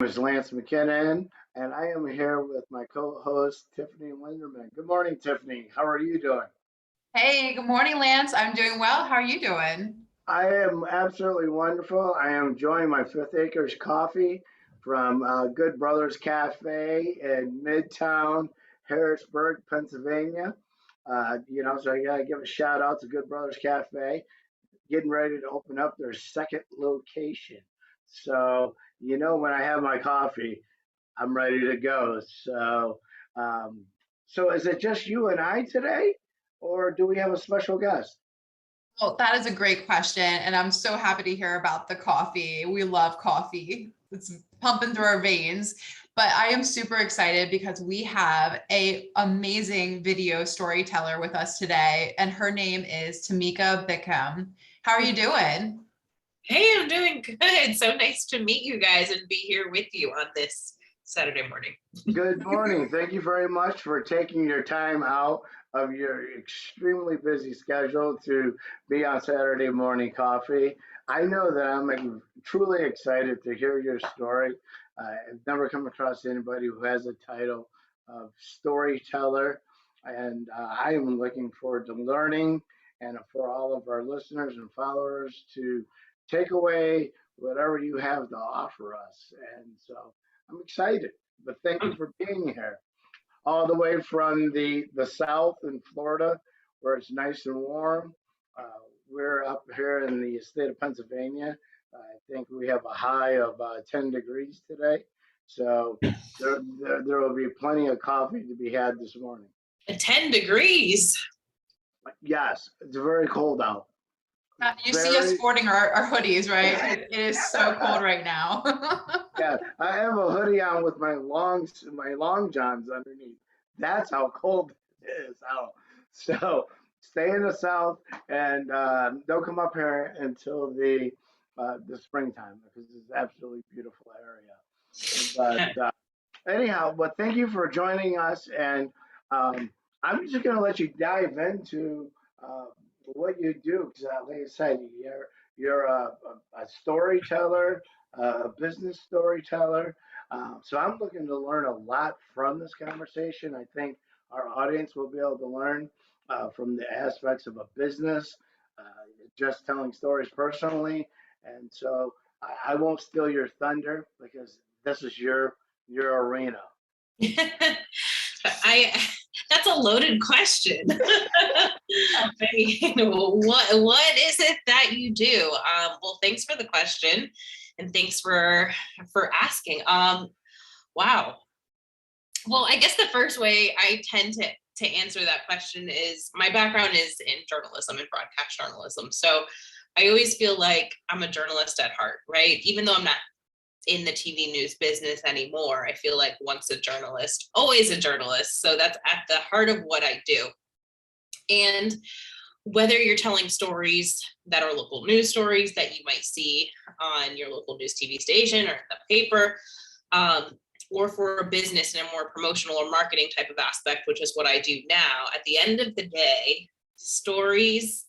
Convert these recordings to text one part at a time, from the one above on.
name is Lance McKinnon, and I am here with my co-host Tiffany Linderman. Good morning, Tiffany. How are you doing? Hey, good morning, Lance. I'm doing well. How are you doing? I am absolutely wonderful. I am enjoying my Fifth Acres coffee from Good Brothers Cafe in Midtown Harrisburg, Pennsylvania. So I gotta give a shout out to Good Brothers Cafe, getting ready to open up their second location. So, when I have my coffee, I'm ready to go. Um, so is it just you and I today, or do we have a special guest? Well, that is a great question, and I'm so happy to hear about the coffee. We love coffee. It's pumping through our veins. But I am super excited because we have a amazing video storyteller with us today, and her name is Tamika Bickham. How are you doing? Hey, I'm doing good. So nice to meet you guys and be here with you on this Saturday morning. Good morning. Thank you very much for taking your time out of your extremely busy schedule to be on Saturday morning coffee. I know that I'm truly excited to hear your story. I've never come across anybody who has a title of storyteller, and I am looking forward to learning and for all of our listeners and followers to take away whatever you have to offer us. And so I'm excited, but thank you for being here. All the way from the south in Florida, where it's nice and warm. We're up here in the state of Pennsylvania. I think we have a high of 10 degrees today. So there will be plenty of coffee to be had this morning. 10 degrees. Yes, it's very cold out. You see us sporting our hoodies, right? It is so cold right now. Yeah, I have a hoodie on with my long johns underneath. That's how cold it is out. So stay in the south and don't come up here until the springtime because it's an absolutely beautiful area. But anyhow, but thank you for joining us, and I'm just going to let you dive into uh, what you do. Because, like I said, you're a storyteller, a business storyteller. So I'm looking to learn a lot from this conversation. I think our audience will be able to learn from the aspects of a business, uh, just telling stories personally, and so I won't steal your thunder because this is your arena. I That's a loaded question. I mean, what is it that you do? Well, thanks for the question, and thanks for asking. Wow. Well, I guess the first way I tend to answer that question is my background is in journalism and broadcast journalism. So I always feel like I'm a journalist at heart, right? Even though I'm not in the TV news business anymore, I feel like once a journalist, always a journalist. So that's at the heart of what I do. And whether you're telling stories that are local news stories that you might see on your local news TV station or in the paper, or for a business in a more promotional or marketing type of aspect, which is what I do now, at the end of the day, stories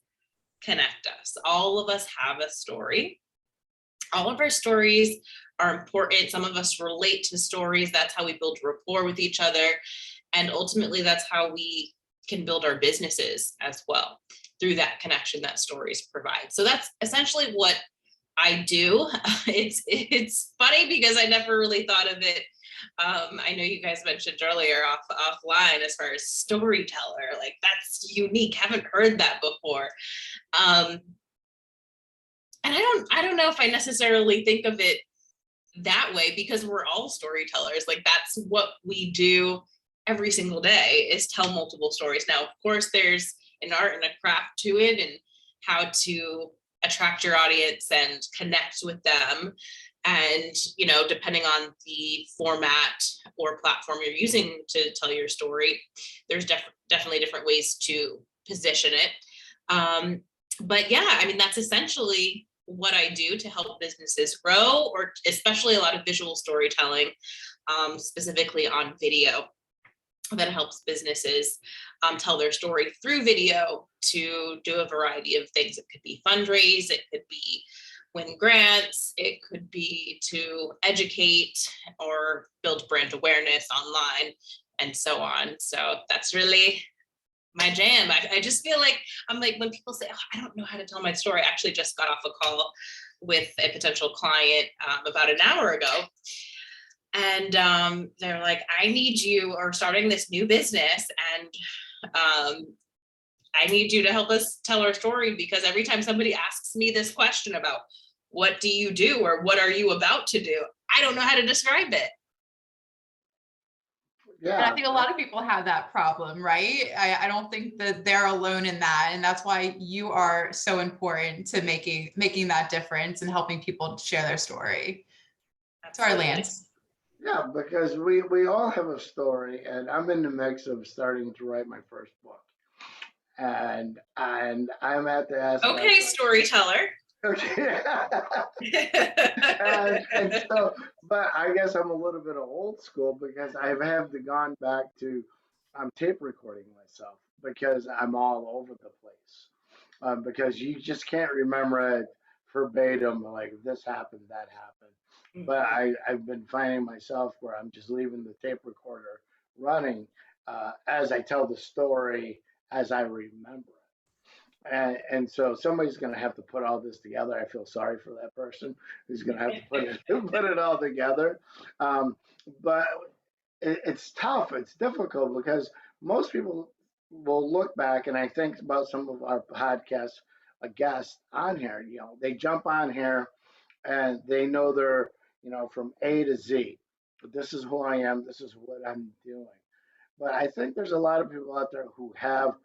connect us. All of us have a story. All of our stories are important. Some of us relate to stories. That's how we build rapport with each other. And ultimately, that's how we can build our businesses as well, through that connection that stories provide. So that's essentially what I do. It's funny because I never really thought of it. I know you guys mentioned earlier offline as far as storyteller, like that's unique. Haven't heard that before. And I don't know if I necessarily think of it that way because we're all storytellers. Like that's what we do every single day is tell multiple stories. Now, of course, there's an art and a craft to it and how to attract your audience and connect with them. And, depending on the format or platform you're using to tell your story, there's definitely different ways to position it. But yeah, I mean, that's essentially what I do to help businesses grow, or especially a lot of visual storytelling, specifically on video, that helps businesses tell their story through video to do a variety of things. It could be fundraise, it could be win grants. It could be to educate or build brand awareness online and so on. So that's really my jam. I just feel like, I'm like, when people say, oh, I don't know how to tell my story, I actually just got off a call with a potential client about an hour ago. And they're like, I need you, or starting this new business, and I need you to help us tell our story, because every time somebody asks me this question about what do you do or what are you about to do, I don't know how to describe it. And I think a lot of people have that problem, right? I don't think that they're alone in that. And that's why you are so important to making that difference and helping people share their story. Sorry, Lance. Yeah, because we all have a story, and I'm in the mix of starting to write my first book. And I'm at the ask. Okay, storyteller. Okay. and so, but I guess I'm a little bit of old school, because I have gone back to, I'm tape recording myself, because I'm all over the place. Because you just can't remember it verbatim, like this happened, that happened. Mm-hmm. But I've been finding myself where I'm just leaving the tape recorder running as I tell the story as I remember it. And so somebody's going to have to put all this together. I feel sorry for that person who's going to have to put it all together. But it's tough. It's difficult, because most people will look back, and I think about some of our podcasts, a guest on here, they jump on here and they know they're, from A to Z. This is who I am. This is what I'm doing. But I think there's a lot of people out there who have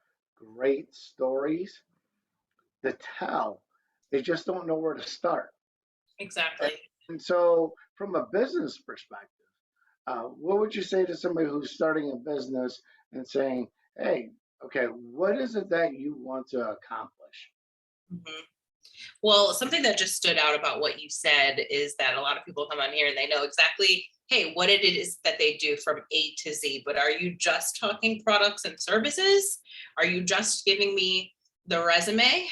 great stories to tell. They just don't know where to start. Exactly. And so, from a business perspective, what would you say to somebody who's starting a business and saying, hey, okay, what is it that you want to accomplish? Mm-hmm. Well, something that just stood out about what you said is that a lot of people come on here and they know exactly, hey, what it is that they do from A to Z. But are you just talking products and services? Are you just giving me the resume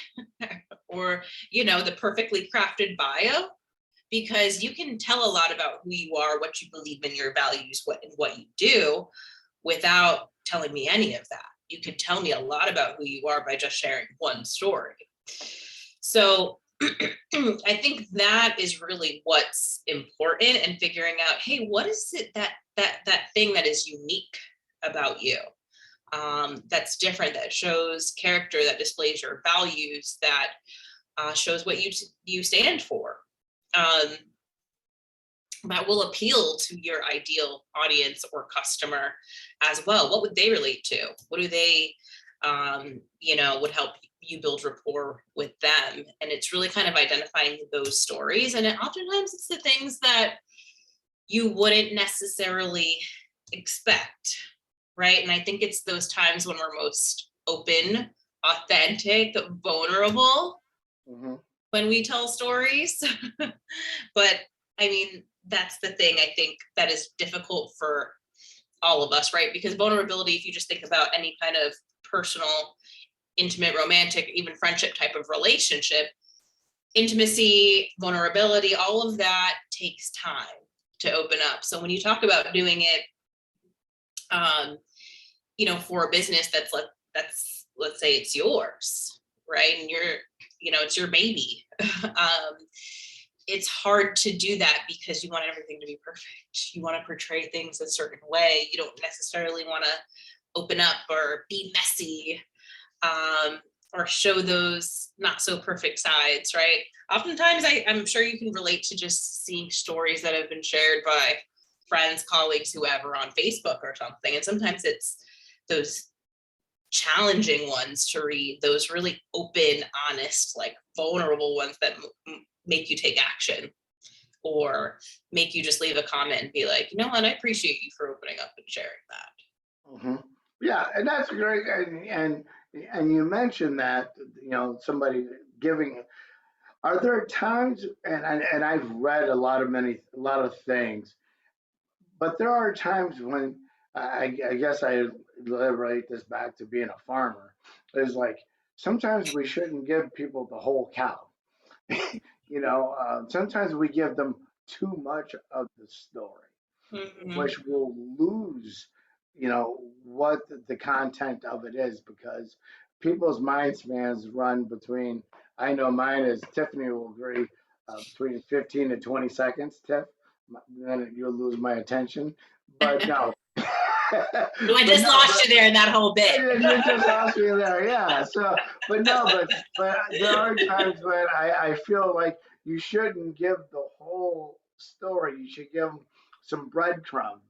or, the perfectly crafted bio? Because you can tell a lot about who you are, what you believe in, your values, what you do, without telling me any of that. You could tell me a lot about who you are by just sharing one story. So I think that is really what's important, and figuring out, hey, what is it that thing that is unique about you, that's different, that shows character, that displays your values, that shows what you stand for, that will appeal to your ideal audience or customer as well. What would they relate to? What do they, would help you build rapport with them? And it's really kind of identifying those stories. And oftentimes it's the things that you wouldn't necessarily expect, right? And I think it's those times when we're most open, authentic, vulnerable, mm-hmm. when we tell stories. But I mean, that's the thing I think that is difficult for all of us, right? Because vulnerability, if you just think about any kind of personal, intimate, romantic, even friendship type of relationship, intimacy, vulnerability, all of that takes time to open up. So when you talk about doing it, for a business that's let's say it's yours, right? And it's your baby. It's hard to do that because you want everything to be perfect. You want to portray things a certain way. You don't necessarily want to open up or be messy, or show those not so perfect sides, right? Oftentimes, I'm sure you can relate to just seeing stories that have been shared by friends, colleagues, whoever on Facebook or something. And sometimes it's those challenging ones to read, those really open, honest, like vulnerable ones that make you take action, or make you just leave a comment and be like, what, I appreciate you for opening up and sharing that. Mm-hmm. Yeah, and that's great. And you mentioned that, somebody giving. Are there times, and I've read a lot of things, but there are times when I guess I relate this back to being a farmer. Is like, sometimes we shouldn't give people the whole cow. sometimes we give them too much of the story, which will lose, what the content of it is, because people's mind spans run between, I know mine is, Tiffany will agree, between 15 to 20 seconds, Tiff, then you'll lose my attention. But no. I just lost you there in that whole bit. You just lost me there, yeah. So, but there are times when I feel like you shouldn't give the whole story. You should give them some breadcrumbs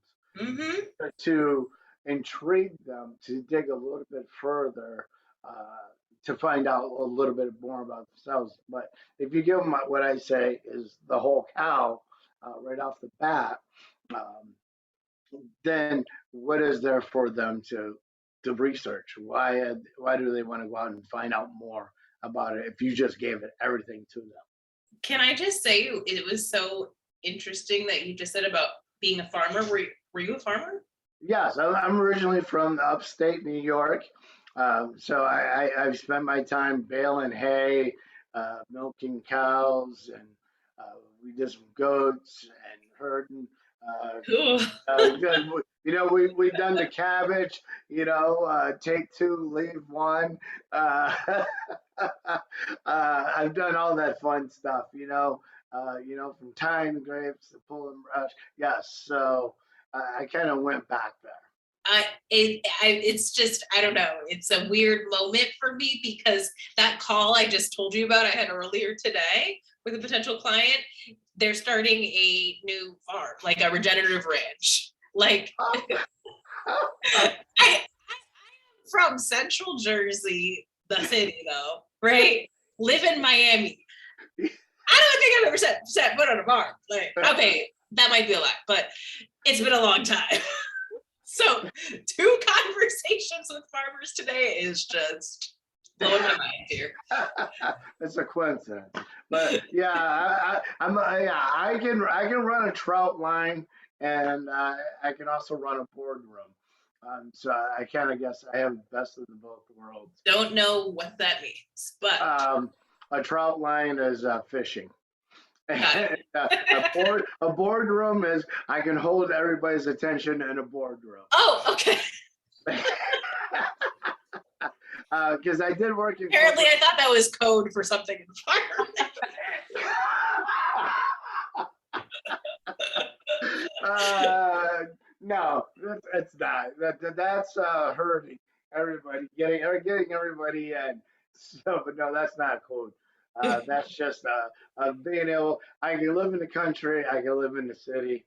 to intrigue them to dig a little bit further, to find out a little bit more about themselves. But if you give them what I say is the whole cow, right off the bat, then what is there for them to research? Why do they want to go out and find out more about it if you just gave it everything to them? Can I just say, it was so interesting that you just said about being a farmer. Were you a farmer? Yes, I'm originally from upstate New York. So I've spent my time baling hay, milking cows, and we did some goats and herding. Cool. We've done the cabbage, take two, leave one. I've done all that fun stuff, from tying grapes to pulling brush. Yes, so I kind of went back there. It's just, I don't know. It's a weird moment for me because that call I just told you about, I had earlier today with a potential client. They're starting a new farm, like a regenerative ranch. Like, I'm from Central Jersey, the city though, right? Live in Miami. I don't think I've ever set foot on a farm. Like, okay, that might be a lot, but it's been a long time. So 2 conversations with farmers today is just blowing my mind here. It's a coincidence, but yeah, I can run a trout line, and I can also run a boardroom. So I kind of guess I have the best of both worlds. Don't know what that means, but a trout line is fishing. A boardroom is I can hold everybody's attention in a boardroom. Oh, okay. Because I did work in. Apparently, I thought that was code for something in fire. No, it's not. That's hurting everybody, getting everybody in. So, but no, that's not code. That's just being able. I can live in the country. I can live in the city.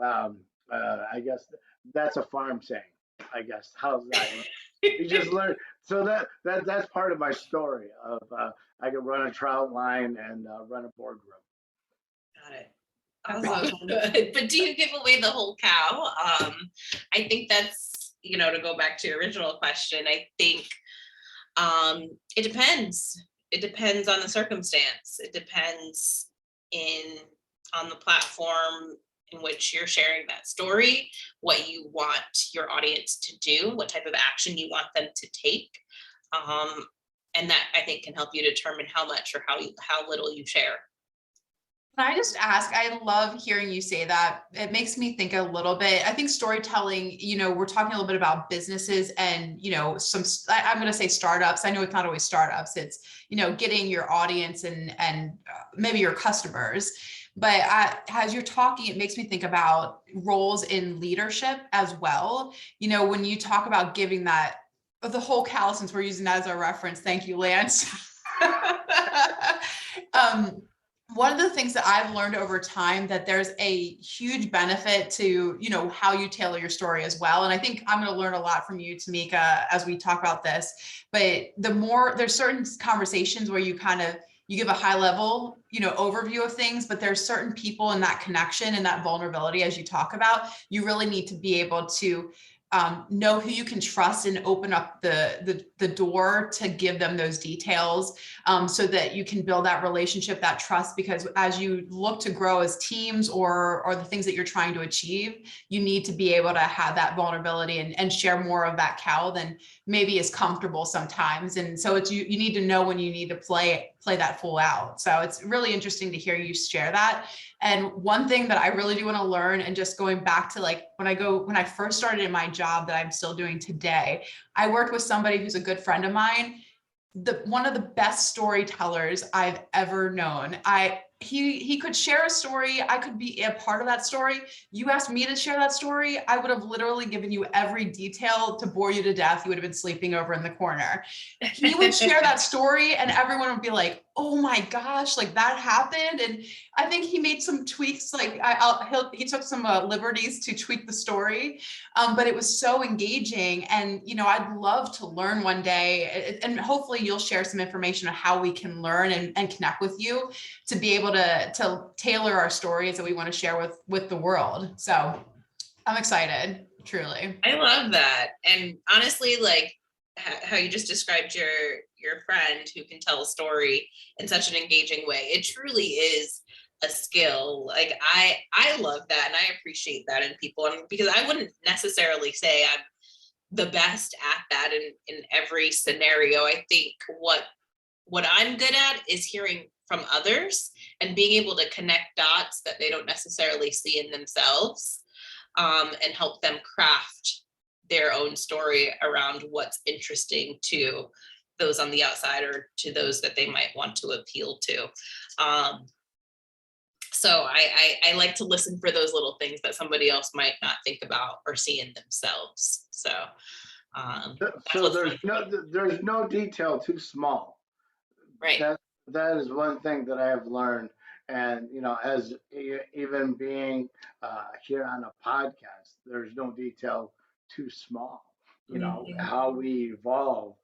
I guess that's a farm saying. I guess how's that? You just learn. So that's part of my story of I can run a trout line and run a boardroom. Got it. Awesome. But do you give away the whole cow? I think that's, to go back to your original question, I think it depends. It depends on the circumstance. It depends on the platform in which you're sharing that story, what you want your audience to do, what type of action you want them to take. And that, I think, can help you determine how much or how little you share. Can I just ask, I love hearing you say that. It makes me think a little bit. I think storytelling, we're talking a little bit about businesses and, I'm going to say startups. I know it's not always startups. It's, getting your audience and maybe your customers. But as you're talking, it makes me think about roles in leadership as well. When you talk about giving that, the whole cow, since we're using that as a reference, thank you, Lance. One of the things that I've learned over time that there's a huge benefit to, how you tailor your story as well. And I think I'm going to learn a lot from you, Tamika, as we talk about this. But there's certain conversations where you give a high level, overview of things, but there's certain people in that connection and that vulnerability, as you talk about, you really need to be able to know who you can trust and open up the door to give them those details, so that you can build that relationship, that trust, because as you look to grow as teams or the things that you're trying to achieve, you need to be able to have that vulnerability and share more of that cow than maybe is comfortable sometimes. And so you need to know when you need to play play that full out. So it's really interesting to hear you share that. And one thing that I really do want to learn, and just going back to like when I first started in my job that I'm still doing today, I worked with somebody who's a good friend of mine, one of the best storytellers I've ever known. He could share a story. I could be a part of that story. You asked me to share that story, I would have literally given you every detail to bore you to death. You would have been sleeping over in the corner. He would share that story and everyone would be like, oh my gosh, like that happened. And I think he made some tweaks, like he took some liberties to tweak the story. But it was so engaging. And, I'd love to learn one day, and hopefully you'll share some information on how we can learn and connect with you to be able to tailor our stories that we want to share with the world. So I'm excited, truly. I love that. And honestly, like how you just described your friend who can tell a story in such an engaging way, it truly is a skill. Like I love that, and I appreciate that in people, and because I wouldn't necessarily say I'm the best at that in every scenario. I think what I'm good at is hearing from others and being able to connect dots that they don't necessarily see in themselves, and help them craft their own story around what's interesting to those on the outside or to those that they might want to appeal to. So I like to listen for those little things that somebody else might not think about or see in themselves. So so there's no detail too small. Right. That is one thing that I have learned. And, as even being here on a podcast, there's no detail too small. How we evolve,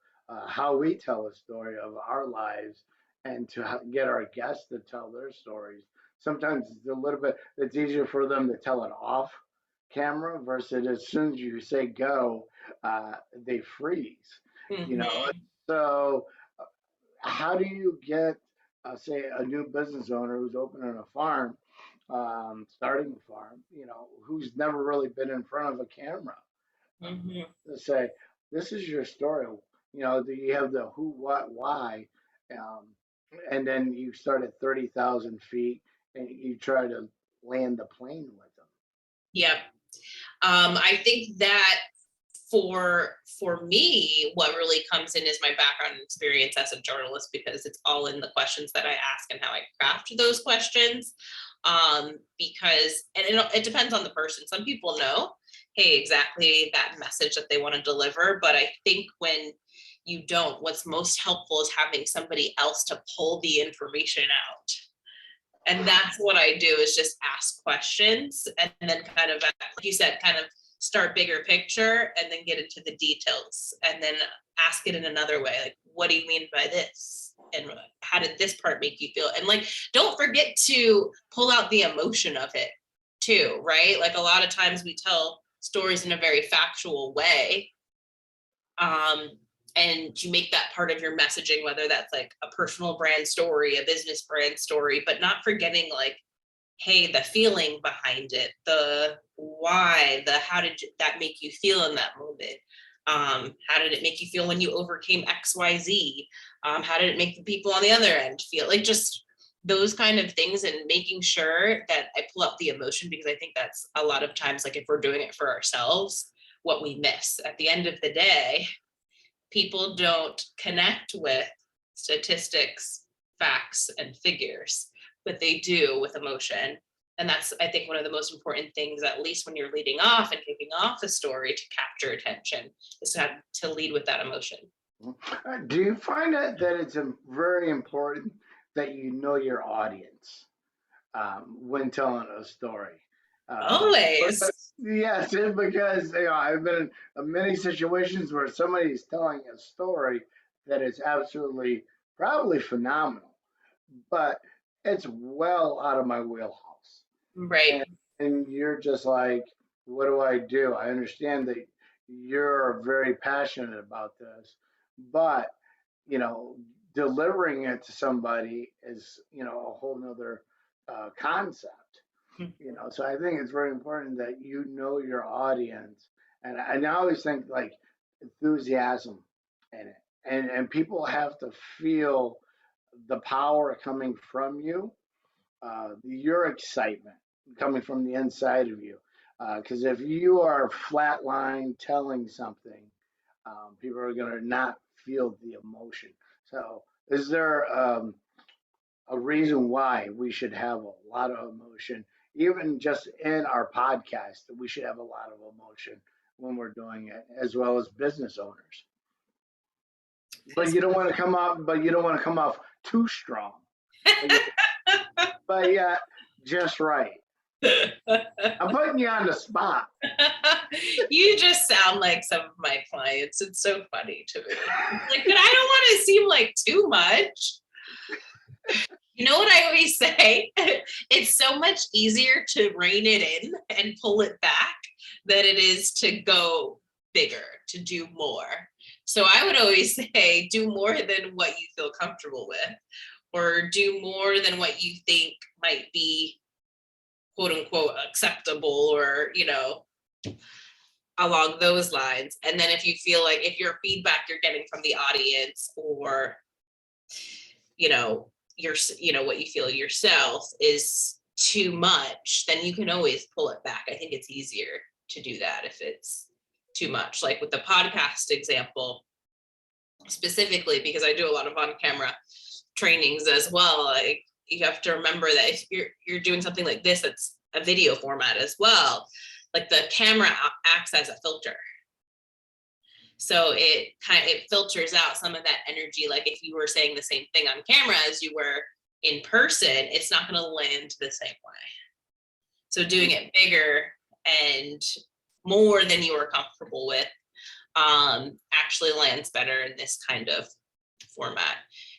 how we tell a story of our lives, and to get our guests to tell their stories. Sometimes it's easier for them to tell it off camera versus as soon as you say go, they freeze. So how do you get, say, a new business owner who's opening a farm, starting a farm, who's never really been in front of a camera, to say, this is your story. Do you have the who, what, why, um, and then you start at 30,000 feet and you try to land the plane with them. Yep. I think that for me, what really comes in is my background and experience as a journalist, because it's all in the questions that I ask and how I craft those questions. Because it depends on the person. Some people know, hey, exactly that message that they want to deliver. But I think when you don't, what's most helpful is having somebody else to pull the information out. And that's what I do, is just ask questions and then kind of, like you said, kind of start bigger picture and then get into the details and then ask it in another way. Like, what do you mean by this? And how did this part make you feel? And like, don't forget to pull out the emotion of it too, right? Like a lot of times we tell stories in a very factual way. And you make that part of your messaging, whether that's like a personal brand story, a business brand story, but not forgetting like, hey, the feeling behind it, the why, the how did that make you feel in that moment? How did it make you feel when you overcame XYZ? How did it make the people on the other end feel? Like just those kind of things, and making sure that I pull up the emotion, because I think that's a lot of times, like if we're doing it for ourselves, what we miss. At the end of the day, people don't connect with statistics, facts, and figures, but they do with emotion. And that's, I think, one of the most important things, at least when you're leading off and kicking off a story, to capture attention, is to have to lead with that emotion. Do you find that it's very important that you know your audience when telling a story? Always. Yes, because I've been in many situations where somebody's telling a story that is absolutely, probably phenomenal, but it's well out of my wheelhouse. Right. And you're just like, what do I do? I understand that you're very passionate about this, but you know, delivering it to somebody is, a whole nother concept. So I think it's very important that you know your audience, and I always think like enthusiasm in it, and people have to feel the power coming from you, your excitement coming from the inside of you. Because if you are flatline telling something, people are going to not feel the emotion. So, is there a reason why we should have a lot of emotion, even just in our podcast? That we should have a lot of emotion when we're doing it, as well as business owners. But you don't want to come off. But you don't want to come off too strong. But yeah, just right. I'm putting you on the spot. You just sound like some of my clients. It's so funny to me. Like, but I don't want to seem like too much. You know what I always say? It's so much easier to rein it in and pull it back than it is to go bigger, to do more. So I would always say, do more than what you feel comfortable with, or do more than what you think might be quote unquote acceptable, or, along those lines. And then if you feel like, if your feedback you're getting from the audience, or, what you feel yourself is too much, then you can always pull it back. I think it's easier to do that if it's too much. Like with the podcast example, specifically, because I do a lot of on-camera trainings as well. Like, you have to remember that if you're doing something like this, it's a video format as well. Like, the camera acts as a filter. So it filters out some of that energy. Like, if you were saying the same thing on camera as you were in person, it's not going to land the same way. So doing it bigger and more than you are comfortable with actually lands better in this kind of format.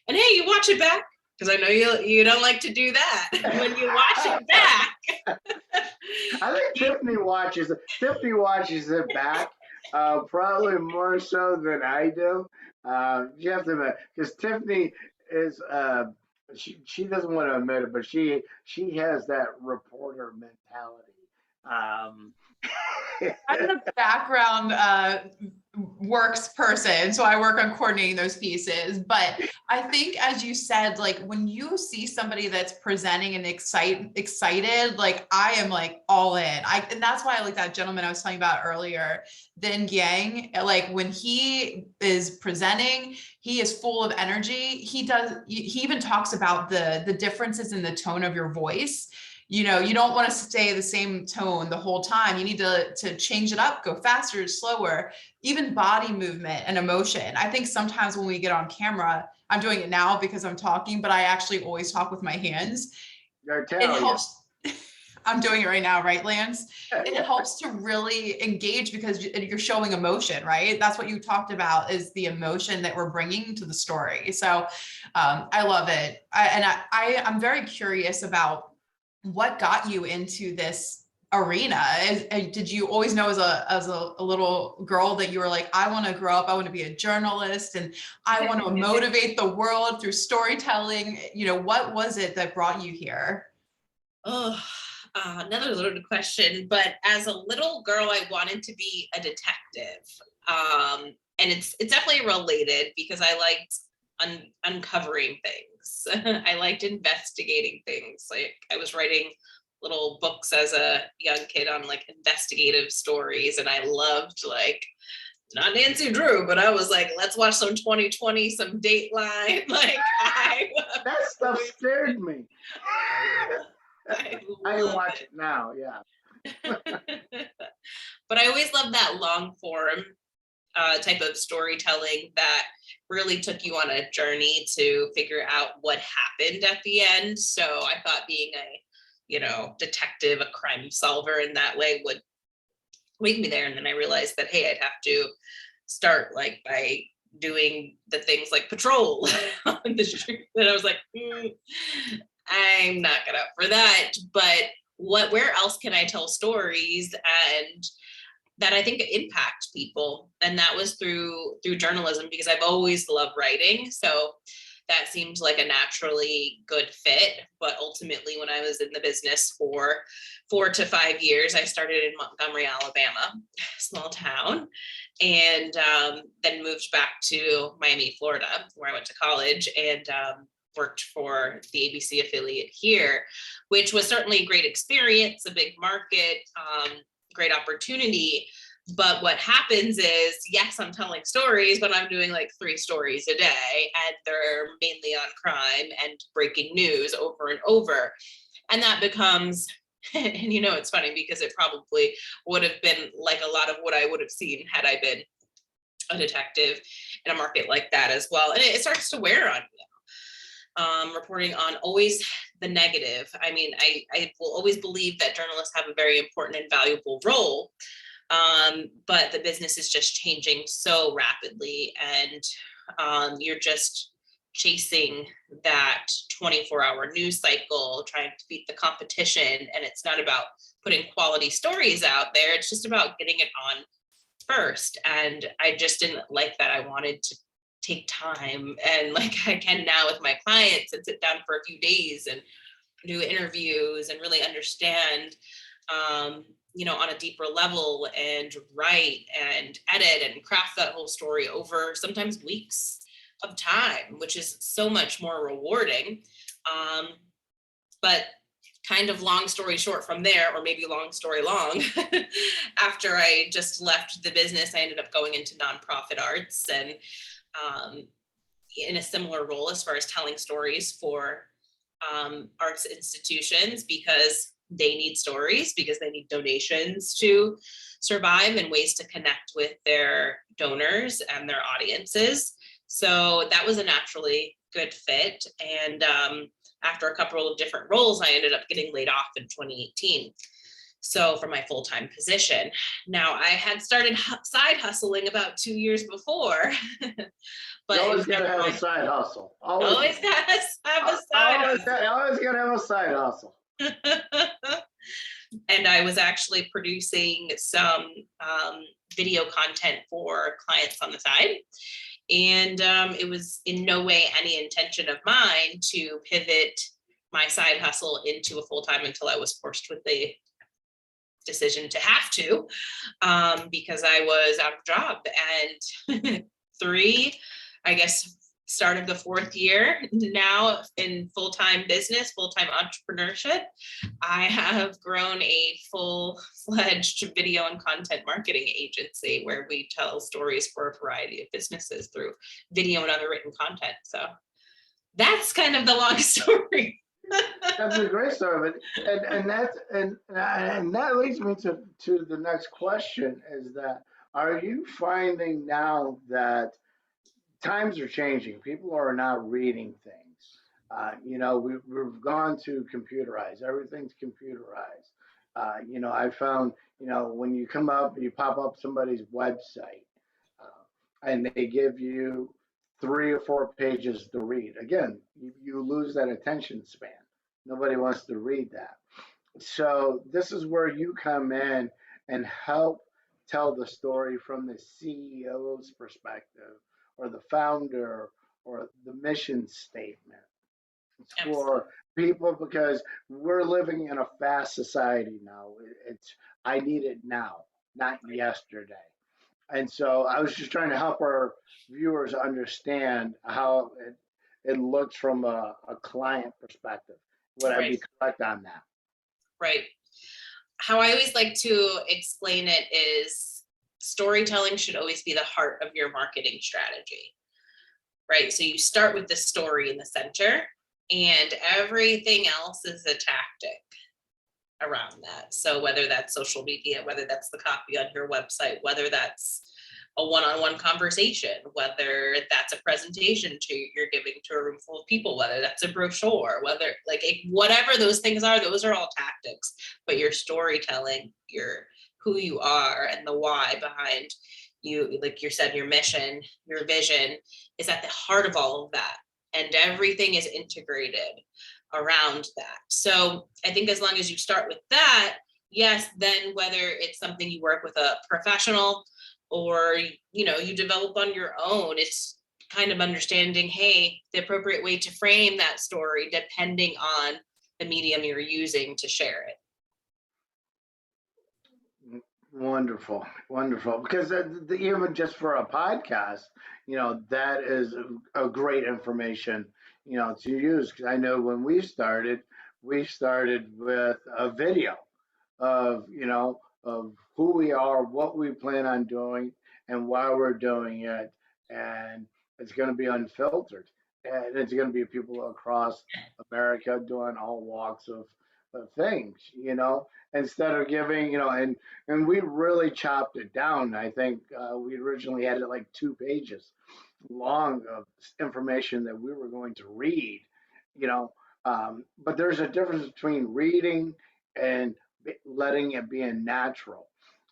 And hey, you watch it back, because I know you don't like to do that when you watch it back. I think Tiffany watches it back, probably more so than I do. You have to admit, because Tiffany is she doesn't want to admit it, but she has that reporter mentality. I'm the background works person, so I work on coordinating those pieces. But I think, as you said, like, when you see somebody that's presenting and excited, like, I am like all in. And that's why I like that gentleman I was telling about earlier, Then Yang. Like, when he is presenting, he is full of energy. He even talks about the differences in the tone of your voice. You don't want to stay the same tone the whole time. You need to change it up, go faster, slower, even body movement and emotion. I think sometimes when we get on camera, I'm doing it now because I'm talking, but I actually always talk with my hands. It helps. I'm doing it right now, right, Lance? It helps to really engage, because you're showing emotion, right? That's what you talked about, is the emotion that we're bringing to the story. So I love it. I'm very curious about what got you into this arena. Did you always know as a little girl that you were like, I want to grow up, I want to be a journalist, and I want to motivate the world through storytelling? What was it that brought you here? Oh, another loaded question. But as a little girl, I wanted to be a detective. And it's definitely related, because I liked uncovering things. I liked investigating things. Like, I was writing little books as a young kid on like investigative stories, and I loved, like, not Nancy Drew, but I was like, let's watch some 2020, some Dateline. Like, that stuff scared me. I watch it now, yeah. But I always loved that long form type of storytelling that really took you on a journey to figure out what happened at the end. So I thought being a detective, a crime solver in that way would lead me there. And then I realized that, hey, I'd have to start like by doing the things like patrol on the street. And I was like, I'm not good up for that. But where else can I tell stories and that I think impact people? And that was through journalism, because I've always loved writing. So that seemed like a naturally good fit. But ultimately, when I was in the business for 4 to 5 years, I started in Montgomery, Alabama, small town, and then moved back to Miami, Florida, where I went to college. And worked for the ABC affiliate here, which was certainly a great experience, a big market, great opportunity. But what happens is, yes, I'm telling stories, but I'm doing like 3 stories a day, and they're mainly on crime and breaking news over and over. And that becomes, and it's funny because it probably would have been like a lot of what I would have seen had I been a detective in a market like that as well. And it starts to wear on you. Reporting on always the negative. I mean, I will always believe that journalists have a very important and valuable role, but the business is just changing so rapidly, and you're just chasing that 24-hour news cycle, trying to beat the competition. And it's not about putting quality stories out there. It's just about getting it on first. And I just didn't like that. I wanted to take time, and like I can now with my clients, and sit down for a few days and do interviews and really understand, on a deeper level, and write and edit and craft that whole story over sometimes weeks of time, which is so much more rewarding. But kind of long story short from there, or maybe long story long, after I just left the business, I ended up going into nonprofit arts, and in a similar role as far as telling stories for arts institutions, because they need stories, because they need donations to survive, and ways to connect with their donors and their audiences. So that was a naturally good fit. And after a couple of different roles, I ended up getting laid off in 2018. So for my full-time position. Now, I had started side hustling about 2 years before. But you always gotta have a side hustle. Always gotta have a side hustle. Always gotta have a side hustle. And I was actually producing some video content for clients on the side. And it was in no way any intention of mine to pivot my side hustle into a full-time until I was forced with the decision to have to, because I was out of job. And start of the 4th year now in full-time business, full-time entrepreneurship, I have grown a full-fledged video and content marketing agency where we tell stories for a variety of businesses through video and other written content. So that's kind of the long story. That's a great story, and that leads me to the next question: is that, are you finding now that times are changing? People are not reading things. We've gone to computerized. Everything's computerized. I found, when you pop up somebody's website, and they give you 3 or 4 pages to read. Again, you lose that attention span. Nobody wants to read that. So this is where you come in and help tell the story from the CEO's perspective, or the founder, or the mission statement. It's for people, because we're living in a fast society now. I need it now, not yesterday. And so I was just trying to help our viewers understand how it looks from a client perspective. Would I be correct on that? Right. How I always like to explain it is, storytelling should always be the heart of your marketing strategy, right? So you start with the story in the center, and everything else is a tactic around that. So whether that's social media, whether that's the copy on your website, whether that's a one-on-one conversation, whether that's a presentation you're giving to a room full of people, whether that's a brochure, whatever those things are, those are all tactics. But your storytelling, your who you are and the why behind you, like you said, your mission, your vision is at the heart of all of that. And everything is integrated around that. So I think as long as you start with that, yes, then whether it's something you work with a professional or you develop on your own, it's kind of understanding, hey, the appropriate way to frame that story depending on the medium you're using to share it. Wonderful. Because even just for a podcast, that is a great information, to use. Because I know when we started with a video of, of who we are, what we plan on doing, and why we're doing it. And it's going to be unfiltered. And it's going to be people across America doing all walks of things, instead of giving, and we really chopped it down. I think we originally had it like 2 pages long of information that we were going to read, you know. But there's a difference between reading and letting it be a natural.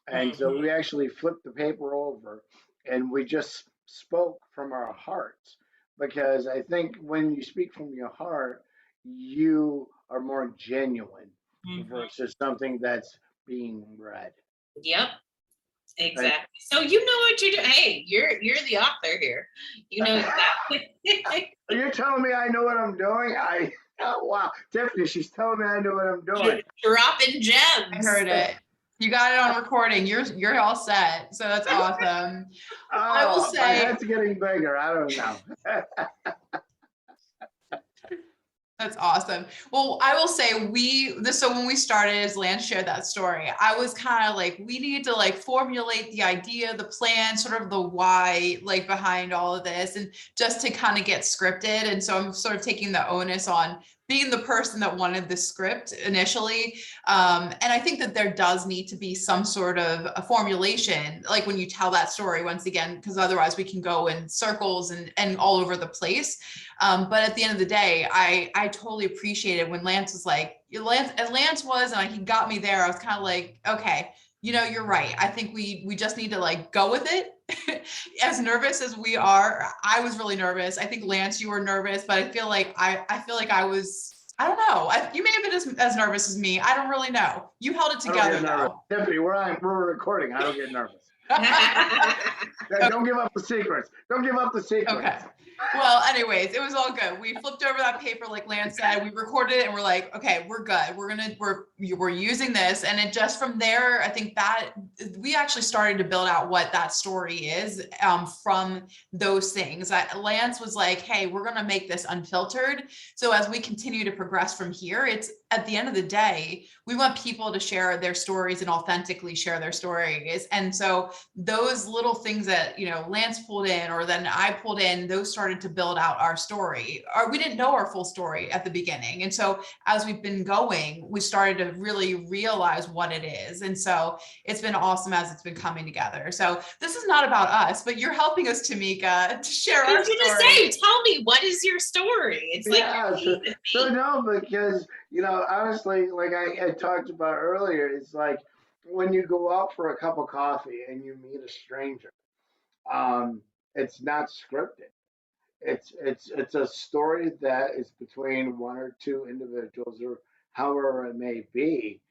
And so we actually flipped the paper over and we just spoke from our hearts, because I think when you speak from your heart, you are more genuine versus something that's being read. Yep, Right? exactly. So you know what you're doing. Hey, you're the author here. You know exactly. You're telling me I know what I'm doing? Oh, wow, Tiffany, she's telling me I know what I'm doing. Dropping gems. I heard it. You got it on recording. You're all set. So that's awesome. I will say, my head's getting bigger. I don't know. That's awesome. Well, I will say so when we started, as Lance shared that story, I was kind of like, we need to like formulate the idea, the plan, sort of the why, like behind all of this, and just to kind of get scripted. And so I'm sort of taking the onus on being the person that wanted the script initially. And I think that there does need to be some sort of a formulation, like when you tell that story, once again, because otherwise we can go in circles and all over the place. But at the end of the day, I totally appreciated when Lance was like, Lance was, and he got me there. I was kind of like, okay, you're right. I think we just need to like go with it. As nervous as we are, I was really nervous. I think Lance, you were nervous, but I feel like I was, I don't know. You may have been as nervous as me. I don't really know. You held it together though. Tiffany, we're recording. I don't get nervous. Don't give up the secrets. Don't give up the secrets. Okay. Well, anyways, it was all good. We flipped over that paper, like Lance said, we recorded it and we're like, okay, we're good. We're using this. And it just from there, I think that we actually started to build out what that story is from those things. Lance was like, hey, we're going to make this unfiltered. So as we continue to progress from here, it's at the end of the day, we want people to share their stories and authentically share their stories. And so those little things that, Lance pulled in, or then I pulled in, those started to build out our story. Or we didn't know our full story at the beginning. And so as we've been going, we started to really realize what it is. And so it's been awesome as it's been coming together. So this is not about us, but you're helping us, Tamika, to share our story. Tell me, what is your story? It's like, yeah, so no, because, honestly, like I had talked about earlier, it's like when you go out for a cup of coffee and you meet a stranger, it's not scripted. It's a story that is between one or two individuals, or however it may be,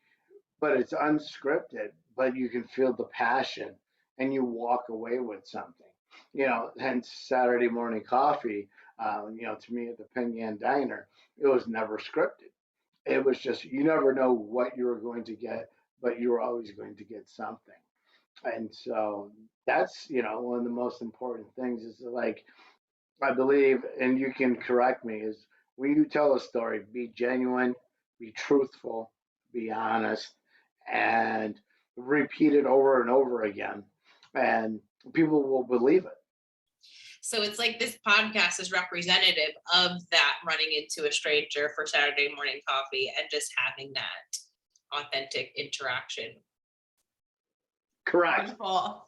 but it's unscripted. But you can feel the passion, and you walk away with something. Hence Saturday morning coffee. To me at the Penn Diner, it was never scripted. It was just, you never know what you were going to get, but you were always going to get something. And so that's, one of the most important things is like, I believe, and you can correct me, is when you tell a story, be genuine, be truthful, be honest, and repeat it over and over again. And people will believe it. So it's like this podcast is representative of that, running into a stranger for Saturday morning coffee and just having that authentic interaction. Correct. Wonderful.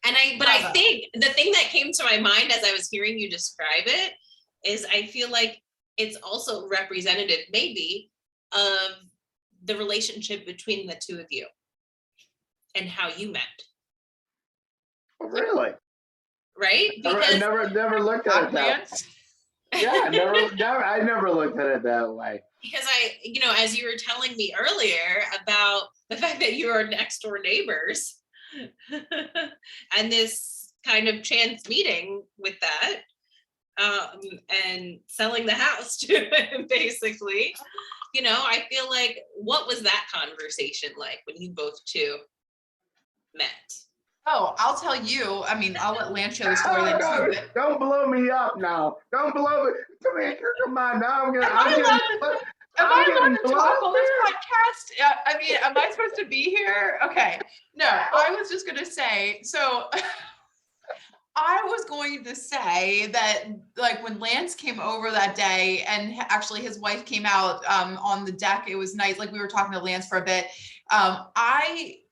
And I think the thing that came to my mind as I was hearing you describe it is I feel like it's also representative maybe of the relationship between the two of you and how you met. Oh, really? Right? Because I never looked at it that way. Yeah, I never looked at it that way. Because as you were telling me earlier about the fact that you are next door neighbors and this kind of chance meeting with that, and selling the house to him, basically, I feel like, what was that conversation like when you both two met? Oh, I'll tell you. I mean, I'll let Lance share the story then too. But Don't blow me up now. Don't blow me. Tamika, come on now. am I allowed to? Am I'm I getting allowed to blown talk up on this here. podcast? I mean, am I supposed to be here? Okay. No, I was just gonna say. So I was going to say that, like, when Lance came over that day, and actually his wife came out on the deck, it was nice. Like, we were talking to Lance for a bit.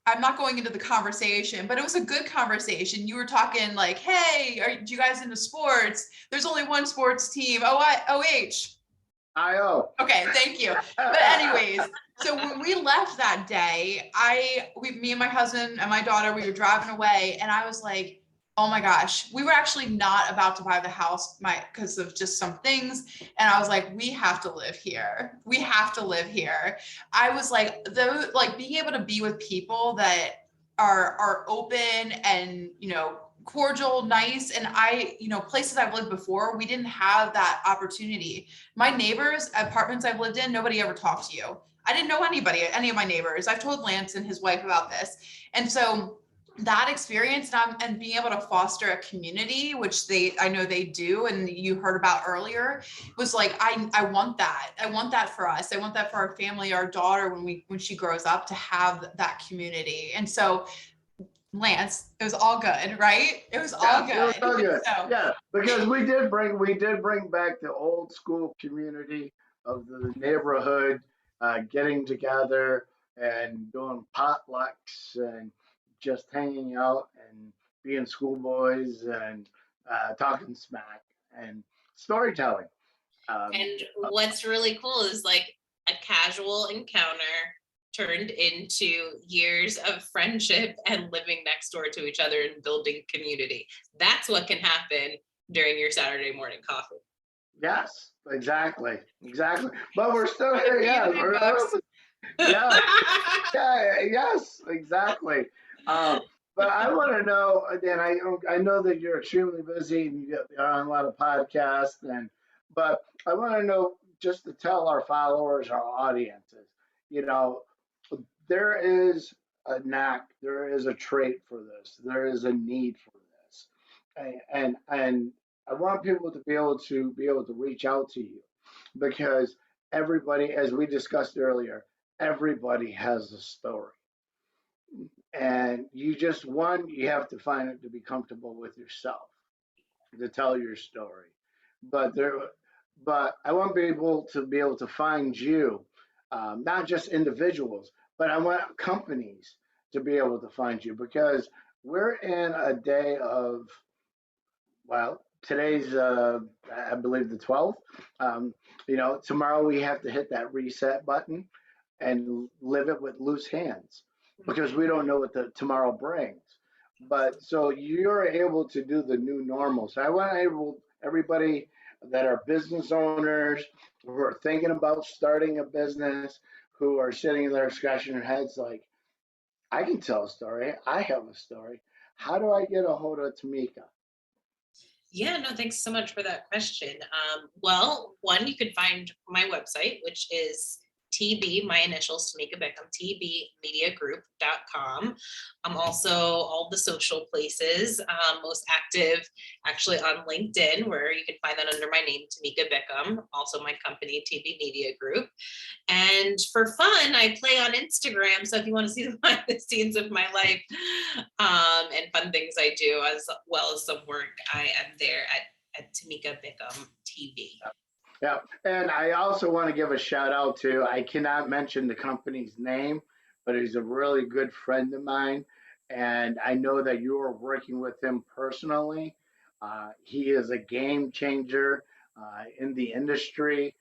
I'm not going into the conversation, but it was a good conversation. You were talking like, "Hey, are you guys into sports? There's only one sports team, OH." IO. Okay, thank you. But anyways, so when we left that day, me and my husband and my daughter, we were driving away, and I was like, oh my gosh, we were actually not about to buy the house because of just some things. And I was like, we have to live here. We have to live here. I was like, being able to be with people that are open and, cordial, nice. And places I've lived before, we didn't have that opportunity. My neighbors, apartments I've lived in, nobody ever talked to you. I didn't know any of my neighbors. I've told Lance and his wife about this. And so that experience and being able to foster a community, which I know they do, and you heard about earlier, was like, I want that. I want that for us. I want that for our family, our daughter, when she grows up, to have that community. And so, Lance, it was all good, right? It was all good. It was all good. So, Yeah, because we did bring back the old school community of the neighborhood, getting together and doing potlucks and just hanging out and being schoolboys and talking smack and storytelling. Um, And what's really cool is like a casual encounter turned into years of friendship and living next door to each other and building community. That's what can happen during your Saturday morning coffee. yes, exactly. But we're still here. Yeah, yes, exactly. But I want to know, again, I know that you're extremely busy and you're on a lot of podcasts, but I want to know, just to tell our followers, our audiences, you know, there is a knack, there is a trait for this, there is a need for this, and I want people to be able to reach out to you, because everybody, as we discussed earlier, everybody has a story, and you have to find it to be comfortable with yourself to tell your story. But I want people to be able to find you, not just individuals, but I want companies to be able to find you, because we're in a day of, well, today's I believe the 12th. Tomorrow we have to hit that reset button and live it with loose hands, because we don't know what the tomorrow brings. But so you're able to do the new normal. So I want everybody that are business owners, who are thinking about starting a business, who are sitting there scratching their heads like, I can tell a story. I have a story. How do I get a hold of Tamika? Yeah, no, thanks so much for that question. Well, one, you could find my website, which is TB, my initials, Tamika Bickham, tbmediagroup.com. I'm also all the social places, most active actually on LinkedIn, where you can find that under my name, Tamika Bickham, also my company, TB Media Group. And for fun, I play on Instagram. So if you want to see the behind the scenes of my life and fun things I do, as well as some work, I am there at Tamika Bickham TV. Yeah, and I also want to give a shout out to, I cannot mention the company's name, but he's a really good friend of mine, and I know that you are working with him personally. He is a game changer in the industry.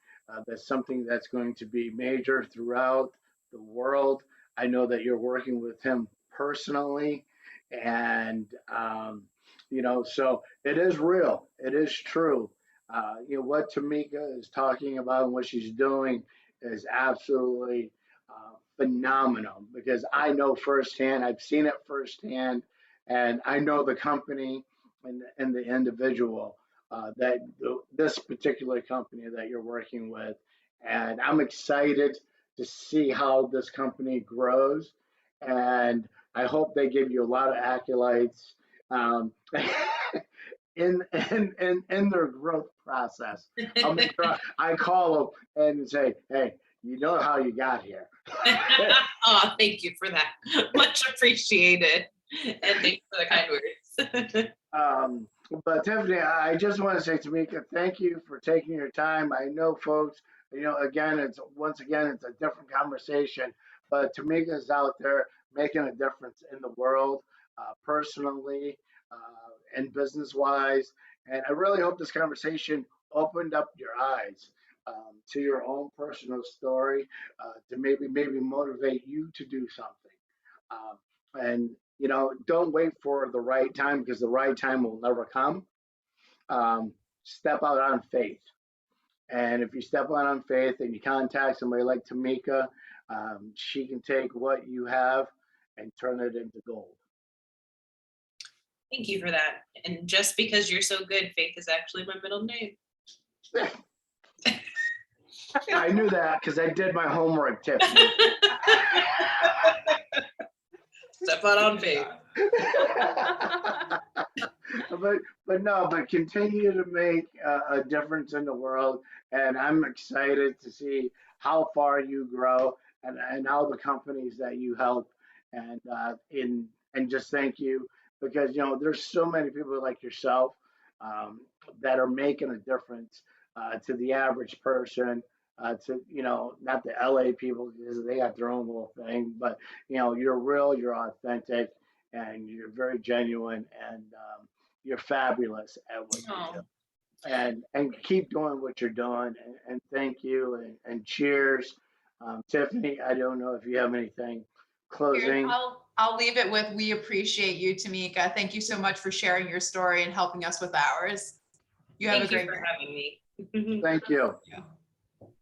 That's something that's going to be major throughout the world. I know that you're working with him personally, and so it is real. It is true. What Tamika is talking about and what she's doing is absolutely phenomenal, because I know firsthand, I've seen it firsthand, and I know the company and the individual, this particular company that you're working with. And I'm excited to see how this company grows. And I hope they give you a lot of accolades in their growth process. I'll make sure I call them and say, hey, you know how you got here. Oh, thank you for that. Much appreciated. And thanks for the kind words. But Tiffany, I just want to say, Tamika, thank you for taking your time. I know, folks, again, it's a different conversation, but Tamika's out there making a difference in the world, personally, and business wise. And I really hope this conversation opened up your eyes, to your own personal story, to maybe motivate you to do something. And don't wait for the right time, because the right time will never come. Step out on faith. And if you step out on faith and you contact somebody like Tamika, she can take what you have and turn it into gold. Thank you for that. And just because you're so good, Faith is actually my middle name. I knew that because I did my homework, Tiffany. Step out on Faith. but continue to make a difference in the world, and I'm excited to see how far you grow, and all the companies that you help, and just thank you, because there's so many people like yourself, that are making a difference, to the average person, to not the LA people, because they got their own little thing, but you're real, you're authentic, and you're very genuine, and you're fabulous at what you do. And keep doing what you're doing, and thank you, and cheers. Tiffany, I don't know if you have anything closing. I'll leave it with, we appreciate you, Tamika. Thank you so much for sharing your story and helping us with ours. You have a great day. Thank you for having me. Thank you. Yeah.